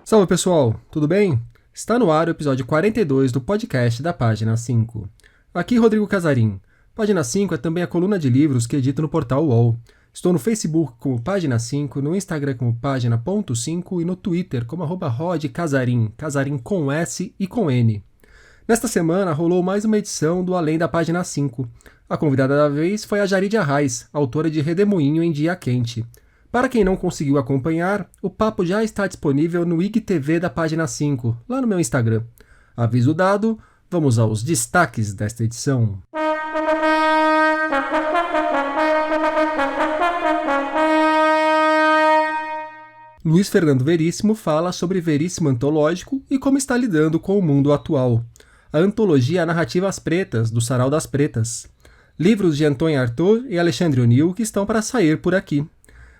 Salve pessoal, tudo bem? Está no ar o episódio 42 do podcast da Página 5. Aqui Rodrigo Casarim. Página 5 é também a coluna de livros que edito no portal UOL. Estou no Facebook como Página 5, no Instagram como Página.5 e no Twitter como @rodcasarim, Casarim com S e com N. Nesta semana rolou mais uma edição do Além da Página 5. A convidada da vez foi a Jarid Arraes, autora de Redemoinho em Dia Quente. Para quem não conseguiu acompanhar, o papo já está disponível no IGTV da Página 5, lá no meu Instagram. Aviso dado, vamos aos destaques desta edição. Luiz Fernando Veríssimo fala sobre Veríssimo antológico e como está lidando com o mundo atual. A antologia Narrativas Pretas, do Sarau das Pretas. Livros de Antônio Artaud e Alexandre O'Neill que estão para sair por aqui.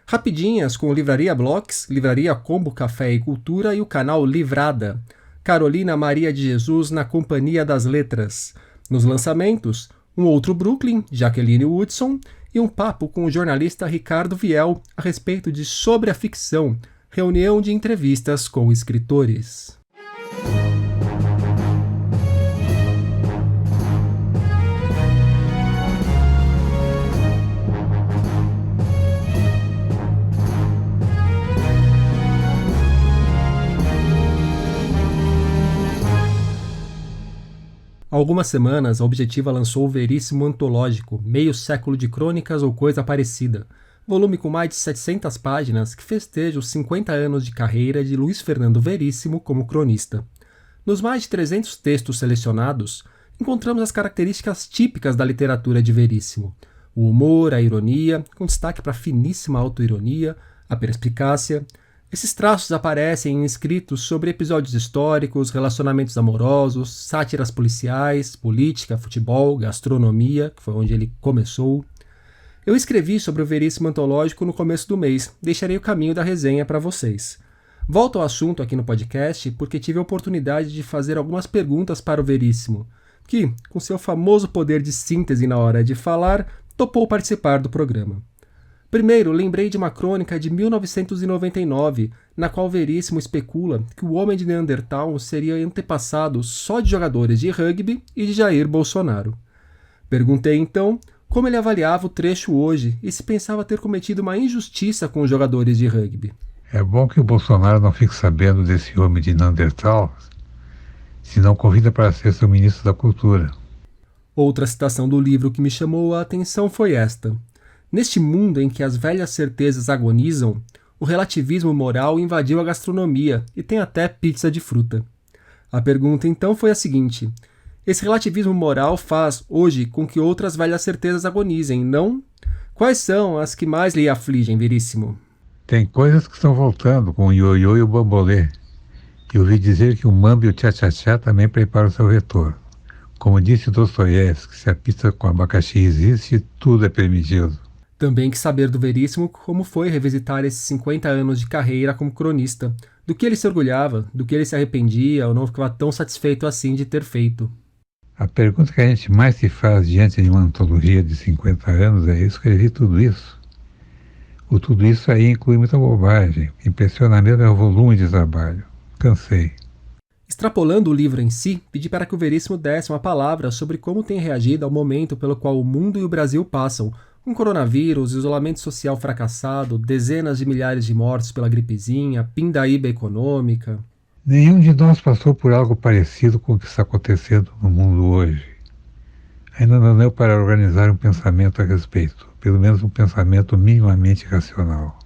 Rapidinhas com Livraria Blocks, Livraria Combo Café e Cultura e o canal Livrada. Carolina Maria de Jesus na Companhia das Letras. Nos lançamentos, Um Outro Brooklyn, Jacqueline Woodson, e um papo com o jornalista Ricardo Viel a respeito de Sobre a Ficção, reunião de entrevistas com escritores. Há algumas semanas, a Objetiva lançou o Veríssimo Antológico, Meio Século de Crônicas ou Coisa Parecida, volume com mais de 700 páginas que festeja os 50 anos de carreira de Luiz Fernando Veríssimo como cronista. Nos mais de 300 textos selecionados, encontramos as características típicas da literatura de Veríssimo: o humor, a ironia, com destaque para a finíssima autoironia, a perspicácia. Esses traços aparecem em escritos sobre episódios históricos, relacionamentos amorosos, sátiras policiais, política, futebol, gastronomia, que foi onde ele começou. Eu escrevi sobre o Veríssimo Antológico no começo do mês, deixarei o caminho da resenha para vocês. Volto ao assunto aqui no podcast porque tive a oportunidade de fazer algumas perguntas para o Veríssimo, que, com seu famoso poder de síntese na hora de falar, topou participar do programa. Primeiro, lembrei de uma crônica de 1999, na qual Veríssimo especula que o homem de Neandertal seria antepassado só de jogadores de rugby e de Jair Bolsonaro. Perguntei então como ele avaliava o trecho hoje e se pensava ter cometido uma injustiça com os jogadores de rugby. É bom que o Bolsonaro não fique sabendo desse homem de Neandertal, senão convida para ser seu ministro da Cultura. Outra citação do livro que me chamou a atenção foi esta: neste mundo em que as velhas certezas agonizam, o relativismo moral invadiu a gastronomia e tem até pizza de fruta. A pergunta então foi a seguinte: esse relativismo moral faz, hoje, com que outras velhas certezas agonizem, não? Quais são as que mais lhe afligem, Veríssimo? Tem coisas que estão voltando, com o ioiô e o bambolê. E ouvi dizer que o mambo e o tchá-tchá-tchá também preparam seu retorno. Como disse Dostoiévski, se a pizza com abacaxi existe, tudo é permitido. Também quis saber do Veríssimo como foi revisitar esses 50 anos de carreira como cronista, do que ele se orgulhava, do que ele se arrependia ou não ficava tão satisfeito assim de ter feito. A pergunta que a gente mais se faz diante de uma antologia de 50 anos é: eu escrevi tudo isso? O tudo isso aí inclui muita bobagem. Impressiona mesmo é o volume de trabalho. Cansei. Extrapolando o livro em si, pedi para que o Veríssimo desse uma palavra sobre como tem reagido ao momento pelo qual o mundo e o Brasil passam, com coronavírus, isolamento social fracassado, dezenas de milhares de mortes pela gripezinha, pindaíba econômica. Nenhum de nós passou por algo parecido com o que está acontecendo no mundo hoje. Ainda não deu para organizar um pensamento a respeito, pelo menos um pensamento minimamente racional.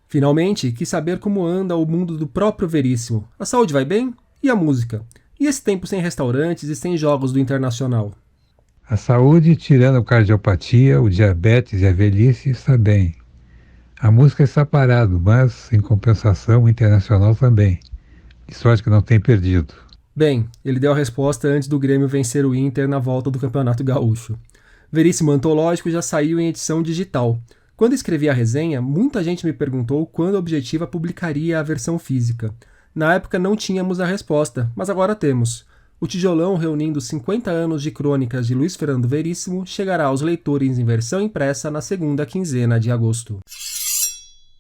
Finalmente, quis saber como anda o mundo do próprio Veríssimo. A saúde vai bem? E a música? E esse tempo sem restaurantes e sem jogos do Internacional? A saúde, tirando a cardiopatia, o diabetes e a velhice, está bem. A música está parado, mas, em compensação, o Internacional também. De sorte que não tem perdido. Bem, ele deu a resposta antes do Grêmio vencer o Inter na volta do Campeonato Gaúcho. Veríssimo Antológico já saiu em edição digital. Quando escrevi a resenha, muita gente me perguntou quando a Objetiva publicaria a versão física. Na época não tínhamos a resposta, mas agora temos. O tijolão reunindo 50 anos de crônicas de Luiz Fernando Veríssimo chegará aos leitores em versão impressa na segunda quinzena de agosto.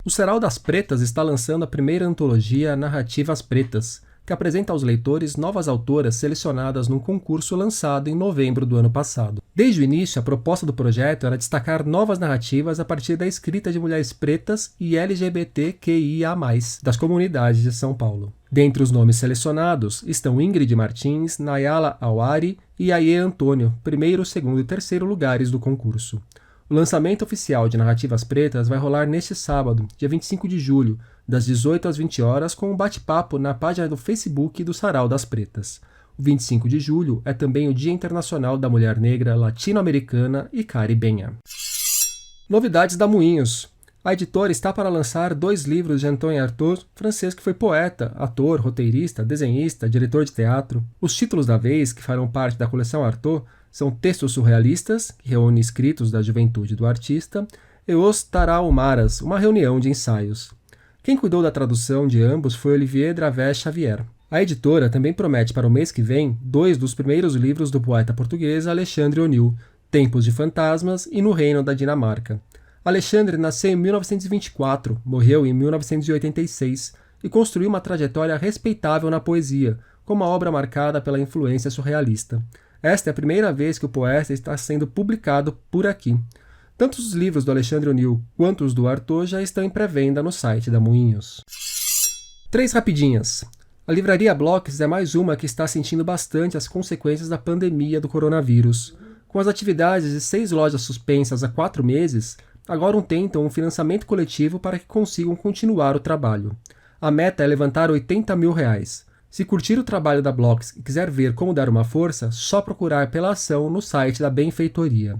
O Sarau das Pretas está lançando a primeira antologia Narrativas Pretas, que apresenta aos leitores novas autoras selecionadas num concurso lançado em novembro do ano passado. Desde o início, a proposta do projeto era destacar novas narrativas a partir da escrita de mulheres pretas e LGBTQIA+, das comunidades de São Paulo. Dentre os nomes selecionados estão Ingrid Martins, Nayala Awari e Aie Antônio, primeiro, segundo e terceiro lugares do concurso. O lançamento oficial de Narrativas Pretas vai rolar neste sábado, dia 25 de julho, das 18 às 20 horas, com um bate-papo na página do Facebook do Sarau das Pretas. O 25 de julho é também o Dia Internacional da Mulher Negra Latino-Americana e Caribenha. Novidades da Moinhos. A editora está para lançar 2 livros de Antoine Artaud, francês que foi poeta, ator, roteirista, desenhista, diretor de teatro. Os títulos da vez, que farão parte da coleção Artaud, são Textos Surrealistas, que reúne escritos da juventude do artista, e Os Tarahumaras, uma reunião de ensaios. Quem cuidou da tradução de ambos foi Olivier Dravès Xavier. A editora também promete para o mês que vem 2 dos primeiros livros do poeta português Alexandre O'Neill, Tempos de Fantasmas e No Reino da Dinamarca. Alexandre nasceu em 1924, morreu em 1986 e construiu uma trajetória respeitável na poesia, com uma obra marcada pela influência surrealista. Esta é a primeira vez que o poeta está sendo publicado por aqui. Tanto os livros do Alexandre O'Neill quanto os do Artaud já estão em pré-venda no site da Moinhos. 3 rapidinhas. A Livraria Blocks é mais uma que está sentindo bastante as consequências da pandemia do coronavírus. Com as atividades de 6 lojas suspensas há 4 meses, agora tentam um financiamento coletivo para que consigam continuar o trabalho. A meta é levantar R$80 mil. Se curtir o trabalho da Blocks e quiser ver como dar uma força, só procurar pela ação no site da benfeitoria.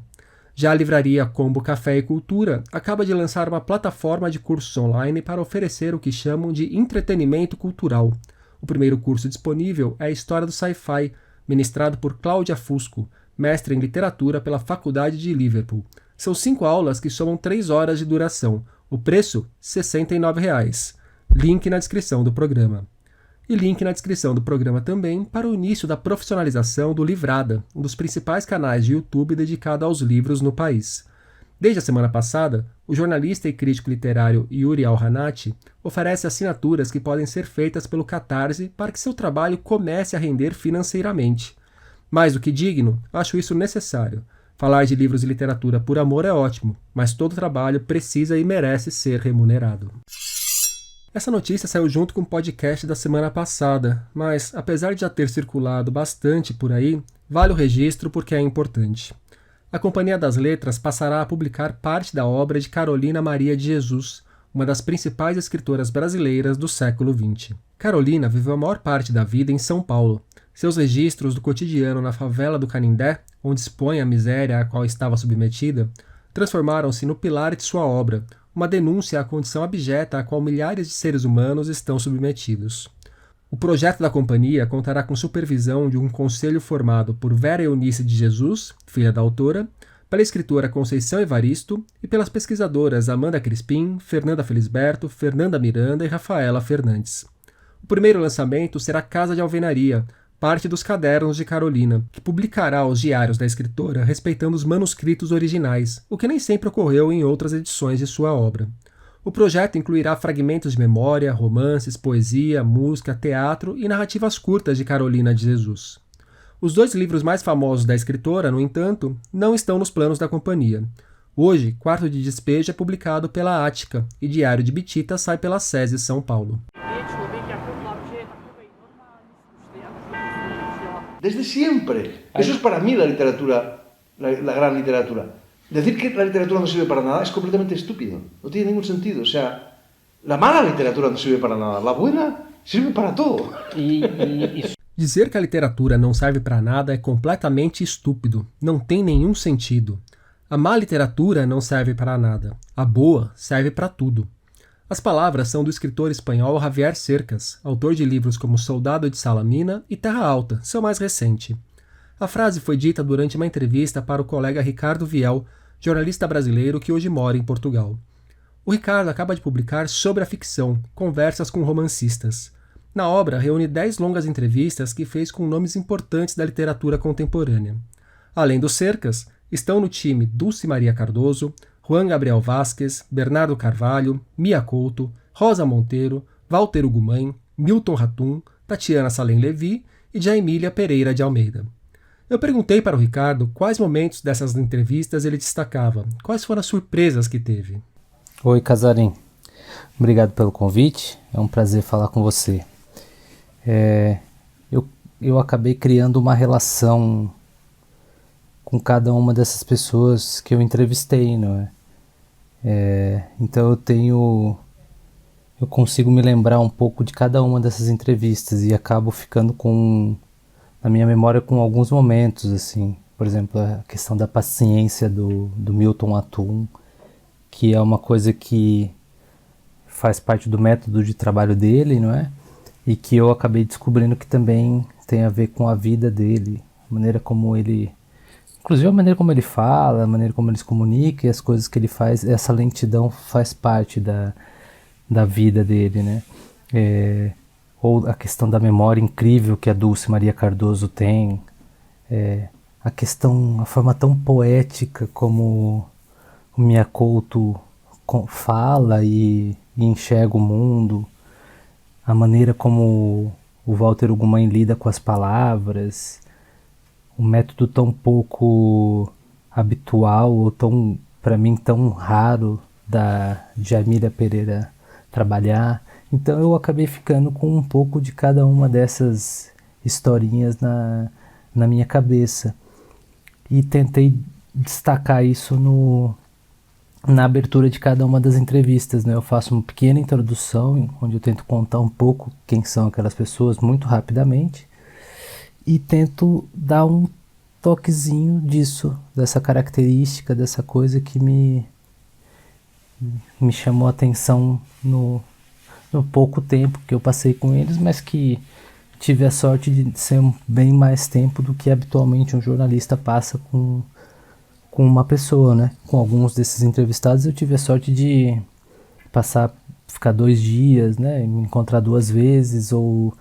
Já a livraria Combo Café e Cultura acaba de lançar uma plataforma de cursos online para oferecer o que chamam de entretenimento cultural. O primeiro curso disponível é a História do Sci-Fi, ministrado por Cláudia Fusco, mestre em literatura pela Faculdade de Liverpool. São 5 aulas que somam 3 horas de duração. O preço, R$ 69. Link na descrição do programa. E link na descrição do programa também para o início da profissionalização do Livrada, um dos principais canais de YouTube dedicado aos livros no país. Desde a semana passada, o jornalista e crítico literário Yuri Alhanati oferece assinaturas que podem ser feitas pelo Catarse para que seu trabalho comece a render financeiramente. Mais do que digno, acho isso necessário. Falar de livros e literatura por amor é ótimo, mas todo trabalho precisa e merece ser remunerado. Essa notícia saiu junto com o podcast da semana passada, mas, apesar de já ter circulado bastante por aí, vale o registro porque é importante. A Companhia das Letras passará a publicar parte da obra de Carolina Maria de Jesus, uma das principais escritoras brasileiras do século XX. Carolina viveu a maior parte da vida em São Paulo. Seus registros do cotidiano na favela do Canindé, onde expõe a miséria à qual estava submetida, transformaram-se no pilar de sua obra, uma denúncia à condição abjeta a qual milhares de seres humanos estão submetidos. O projeto da companhia contará com supervisão de um conselho formado por Vera Eunice de Jesus, filha da autora, pela escritora Conceição Evaristo e pelas pesquisadoras Amanda Crispim, Fernanda Felisberto, Fernanda Miranda e Rafaela Fernandes. O primeiro lançamento será Casa de Alvenaria, parte dos cadernos de Carolina, que publicará os diários da escritora respeitando os manuscritos originais, o que nem sempre ocorreu em outras edições de sua obra. O projeto incluirá fragmentos de memória, romances, poesia, música, teatro e narrativas curtas de Carolina de Jesus. Os 2 livros mais famosos da escritora, no entanto, não estão nos planos da companhia. Hoje, Quarto de Despejo é publicado pela Ática e Diário de Bitita sai pela SESI São Paulo. Desde siempre. Eso es para mí la literatura, la gran literatura. Decir que la literatura no sirve para nada es completamente estúpido. No tiene ningún sentido. O sea, la mala literatura no sirve para nada. La buena sirve para todo. Dizer que a literatura não serve para nada é completamente estúpido. Não tem nenhum sentido. A má literatura não serve para nada. A boa serve para tudo. As palavras são do escritor espanhol Javier Cercas, autor de livros como Soldado de Salamina e Terra Alta, seu mais recente. A frase foi dita durante uma entrevista para o colega Ricardo Viel, jornalista brasileiro que hoje mora em Portugal. O Ricardo acaba de publicar Sobre a Ficção, Conversas com Romancistas. Na obra, reúne 10 longas entrevistas que fez com nomes importantes da literatura contemporânea. Além dos Cercas, estão no time Dulce Maria Cardoso, Juan Gabriel Vasquez, Bernardo Carvalho, Mia Couto, Rosa Monteiro, Walter Ugumãe, Milton Ratum, Tatiana Salem Levi e Jaimília Pereira de Almeida. Eu perguntei para o Ricardo quais momentos dessas entrevistas ele destacava, quais foram as surpresas que teve. Oi, Casarim. Obrigado pelo convite, é um prazer falar com você. Eu acabei criando uma relação com cada uma dessas pessoas que eu entrevistei, não é? Então eu consigo me lembrar um pouco de cada uma dessas entrevistas e acabo ficando na minha memória com alguns momentos, assim, por exemplo, a questão da paciência do Milton Ratum, que é uma coisa que faz parte do método de trabalho dele, não é? E que eu acabei descobrindo que também tem a ver com a vida dele, a maneira como ele, inclusive a maneira como ele fala, a maneira como ele se comunica e as coisas que ele faz, essa lentidão faz parte da vida dele, né? Ou a questão da memória incrível que a Dulce Maria Cardoso tem, a forma tão poética como o Mia Couto fala e enxerga o mundo, a maneira como o Walter Ugumãe lida com as palavras, um método tão pouco habitual ou tão, para mim, tão raro da Jaimília Pereira trabalhar. Então eu acabei ficando com um pouco de cada uma dessas historinhas na minha cabeça e tentei destacar isso na abertura de cada uma das entrevistas, né? Eu faço uma pequena introdução onde eu tento contar um pouco quem são aquelas pessoas muito rapidamente e tento dar um toquezinho disso, dessa característica, dessa coisa que me chamou a atenção no pouco tempo que eu passei com eles, mas que tive a sorte de ser bem mais tempo do que habitualmente um jornalista passa com uma pessoa, né? Com alguns desses entrevistados eu tive a sorte de ficar 2 dias, né? Me encontrar 2 vezes, ou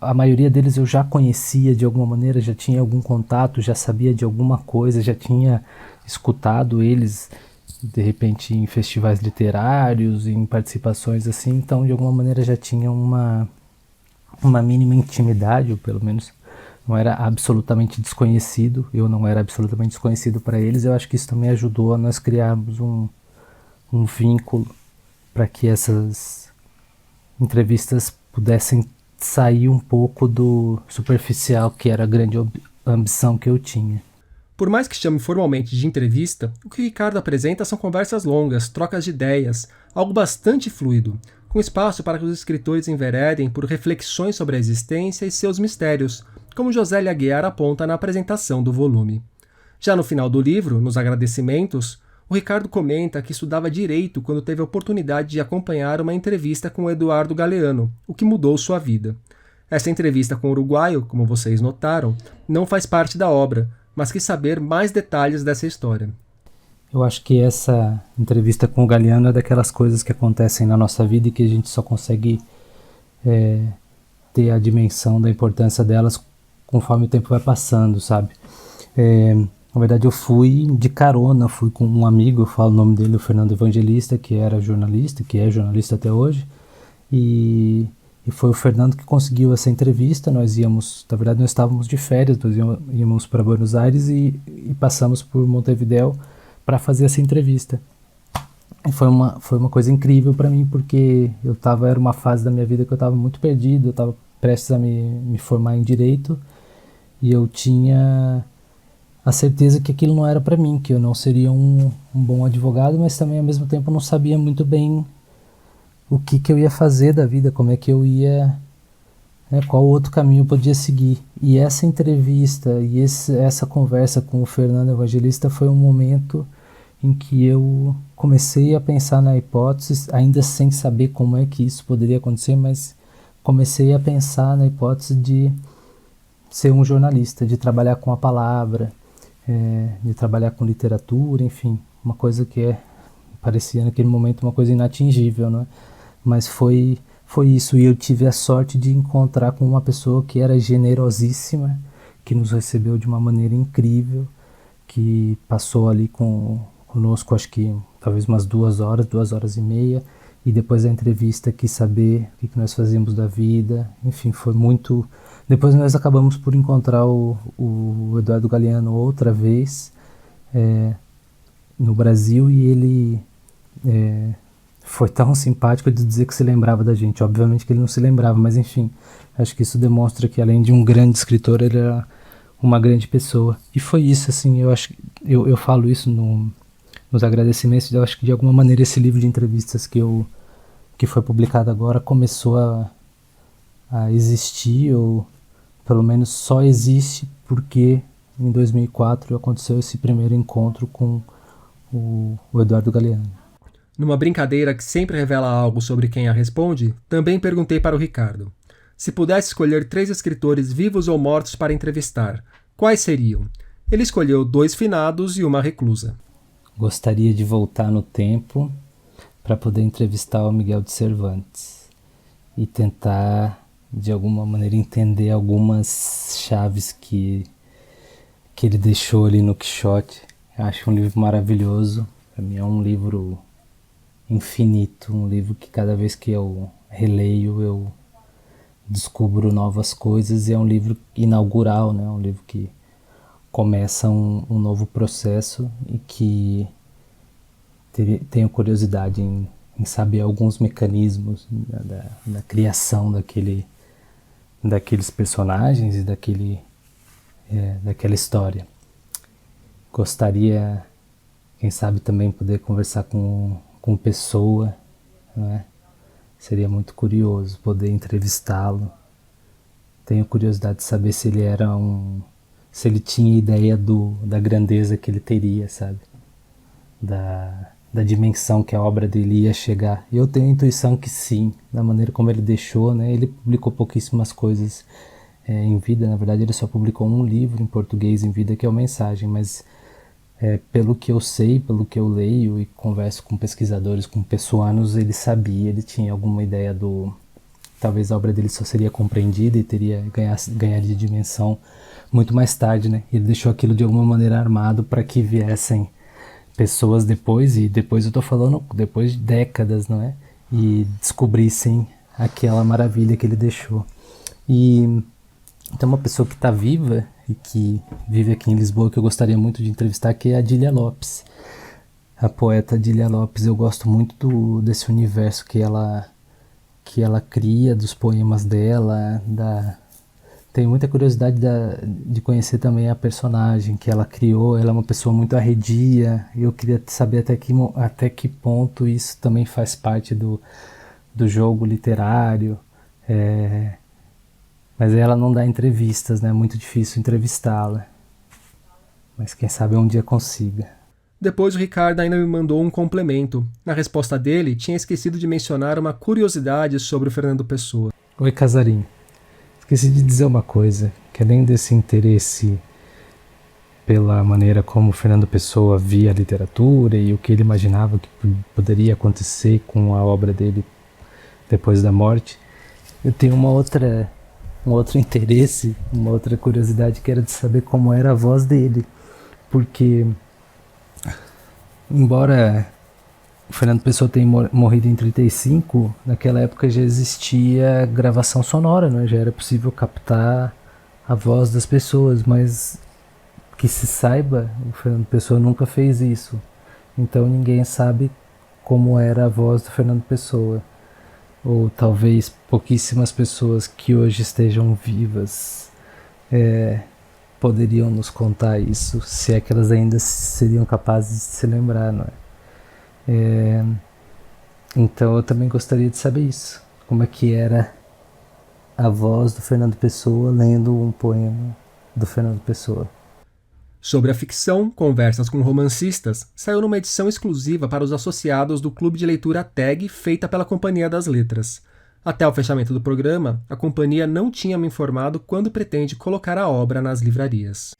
a maioria deles eu já conhecia de alguma maneira, já tinha algum contato, já sabia de alguma coisa, já tinha escutado eles de repente em festivais literários, em participações assim, então de alguma maneira já tinha uma mínima intimidade, ou pelo menos não era absolutamente desconhecido, eu não era absolutamente desconhecido para eles. Eu acho que isso também ajudou a nós criarmos um vínculo para que essas entrevistas pudessem sair um pouco do superficial, que era a grande ambição que eu tinha. Por mais que chame formalmente de entrevista, o que o Ricardo apresenta são conversas longas, trocas de ideias, algo bastante fluido, com espaço para que os escritores enveredem por reflexões sobre a existência e seus mistérios, como Josélia Aguiar aponta na apresentação do volume. Já no final do livro, nos agradecimentos, o Ricardo comenta que estudava Direito quando teve a oportunidade de acompanhar uma entrevista com o Eduardo Galeano, o que mudou sua vida. Essa entrevista com o uruguaio, como vocês notaram, não faz parte da obra, mas quis saber mais detalhes dessa história. Eu acho que essa entrevista com o Galeano é daquelas coisas que acontecem na nossa vida e que a gente só consegue ter a dimensão da importância delas conforme o tempo vai passando, sabe? Na verdade eu fui de carona, fui com um amigo, eu falo o nome dele, o Fernando Evangelista, que era jornalista, que é jornalista até hoje, e foi o Fernando que conseguiu essa entrevista. Nós estávamos de férias, nós íamos para Buenos Aires e passamos por Montevidéu para fazer essa entrevista. E foi uma coisa incrível para mim, porque era uma fase da minha vida que eu estava muito perdido, eu estava prestes a me formar em Direito, e eu tinha a certeza que aquilo não era para mim, que eu não seria um bom advogado, mas também ao mesmo tempo não sabia muito bem o que eu ia fazer da vida, como é que eu ia, qual outro caminho eu podia seguir. E essa entrevista e essa conversa com o Fernando Evangelista foi um momento em que eu comecei a pensar na hipótese, ainda sem saber como é que isso poderia acontecer, mas comecei a pensar na hipótese de ser um jornalista, de trabalhar com a palavra, de trabalhar com literatura, enfim, uma coisa que parecia naquele momento uma coisa inatingível, não é? Mas foi isso, e eu tive a sorte de encontrar com uma pessoa que era generosíssima, que nos recebeu de uma maneira incrível, que passou ali conosco acho que talvez umas 2 horas, 2 horas e meia, e depois da entrevista quis saber o que nós fazíamos da vida, enfim, foi muito... Depois nós acabamos por encontrar o Eduardo Galeano outra vez no Brasil, e ele foi tão simpático de dizer que se lembrava da gente. Obviamente que ele não se lembrava, mas enfim, acho que isso demonstra que além de um grande escritor, ele era uma grande pessoa. E foi isso, assim, eu falo isso nos agradecimentos. Eu acho que de alguma maneira esse livro de entrevistas que foi publicado agora começou a existir, ou pelo menos só existe porque em 2004 aconteceu esse primeiro encontro com o Eduardo Galeano. Numa brincadeira que sempre revela algo sobre quem a responde, também perguntei para o Ricardo: se pudesse escolher 3 escritores vivos ou mortos para entrevistar, quais seriam? Ele escolheu 2 finados e uma reclusa. Gostaria de voltar no tempo para poder entrevistar o Miguel de Cervantes e tentar, de alguma maneira, entender algumas chaves que ele deixou ali no Quixote. Eu acho um livro maravilhoso. Para mim é um livro infinito, um livro que cada vez que eu releio eu descubro novas coisas, e é um livro inaugural, né? Um livro que começa um novo processo e que tenho curiosidade em saber alguns mecanismos da criação daqueles personagens e daquela história. Gostaria, quem sabe, também poder conversar com Pessoa, né? Seria muito curioso poder entrevistá-lo. Tenho curiosidade de saber se ele tinha ideia da grandeza que ele teria, sabe? Da dimensão que a obra dele ia chegar. Eu tenho a intuição que sim, da maneira como ele deixou, né? Ele publicou pouquíssimas coisas em vida. Na verdade, ele só publicou um livro em português em vida, que é o Mensagem, mas pelo que eu sei, pelo que eu leio e converso com pesquisadores, com pessoanos, ele sabia, ele tinha alguma ideia talvez a obra dele só seria compreendida e ganharia dimensão muito mais tarde, né? Ele deixou aquilo de alguma maneira armado para que viessem pessoas depois, e depois eu tô falando depois de décadas, não é? E descobrissem aquela maravilha que ele deixou. E tem uma pessoa que está viva e que vive aqui em Lisboa, que eu gostaria muito de entrevistar, que é a Adília Lopes. A poeta Adília Lopes, eu gosto muito desse universo que ela cria, dos poemas dela. Tenho muita curiosidade de conhecer também a personagem que ela criou. Ela é uma pessoa muito arredia, e eu queria saber até que ponto isso também faz parte do jogo literário. Mas ela não dá entrevistas, né? É muito difícil entrevistá-la. Mas quem sabe um dia consiga. Depois o Ricardo ainda me mandou um complemento. Na resposta dele, tinha esquecido de mencionar uma curiosidade sobre o Fernando Pessoa. Oi, Casarim. Esqueci de dizer uma coisa, que além desse interesse pela maneira como o Fernando Pessoa via a literatura e o que ele imaginava que poderia acontecer com a obra dele depois da morte, eu tenho um outro interesse, uma outra curiosidade, que era de saber como era a voz dele, porque embora o Fernando Pessoa tenha morrido em 1935, naquela época já existia gravação sonora, né? Já era possível captar a voz das pessoas, mas que se saiba, o Fernando Pessoa nunca fez isso, então ninguém sabe como era a voz do Fernando Pessoa. Ou talvez pouquíssimas pessoas que hoje estejam vivas poderiam nos contar isso, se é que elas ainda seriam capazes de se lembrar, não é? Então eu também gostaria de saber isso, como é que era a voz do Fernando Pessoa lendo um poema do Fernando Pessoa. Sobre a ficção, Conversas com Romancistas, saiu numa edição exclusiva para os associados do Clube de Leitura TAG, feita pela Companhia das Letras. Até o fechamento do programa, a companhia não tinha me informado quando pretende colocar a obra nas livrarias.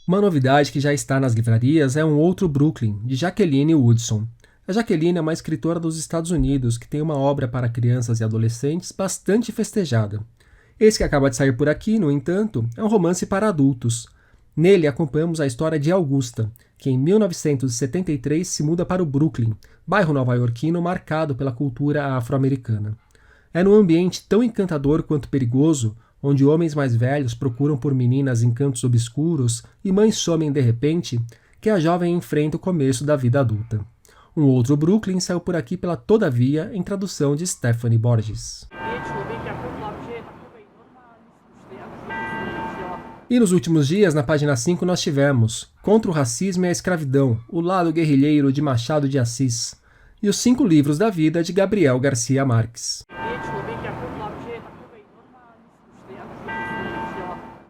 Uma novidade que já está nas livrarias é Um Outro Brooklyn, de Jacqueline Woodson. A Jacqueline é uma escritora dos Estados Unidos que tem uma obra para crianças e adolescentes bastante festejada. Esse que acaba de sair por aqui, no entanto, é um romance para adultos. Nele acompanhamos a história de Augusta, que em 1973 se muda para o Brooklyn, bairro nova-iorquino marcado pela cultura afro-americana. É num ambiente tão encantador quanto perigoso, onde homens mais velhos procuram por meninas em cantos obscuros e mães somem de repente, que a jovem enfrenta o começo da vida adulta. Um outro Brooklyn saiu por aqui pela Todavia, em tradução de Stephanie Borges. E nos últimos dias, na página 5, nós tivemos Contra o Racismo e a Escravidão, o lado guerrilheiro de Machado de Assis, e os 5 livros da vida de Gabriel Garcia Marques.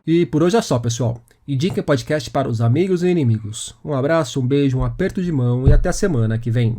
E por hoje é só, pessoal. Indiquem o podcast para os amigos e inimigos. Um abraço, um beijo, um aperto de mão e até a semana que vem.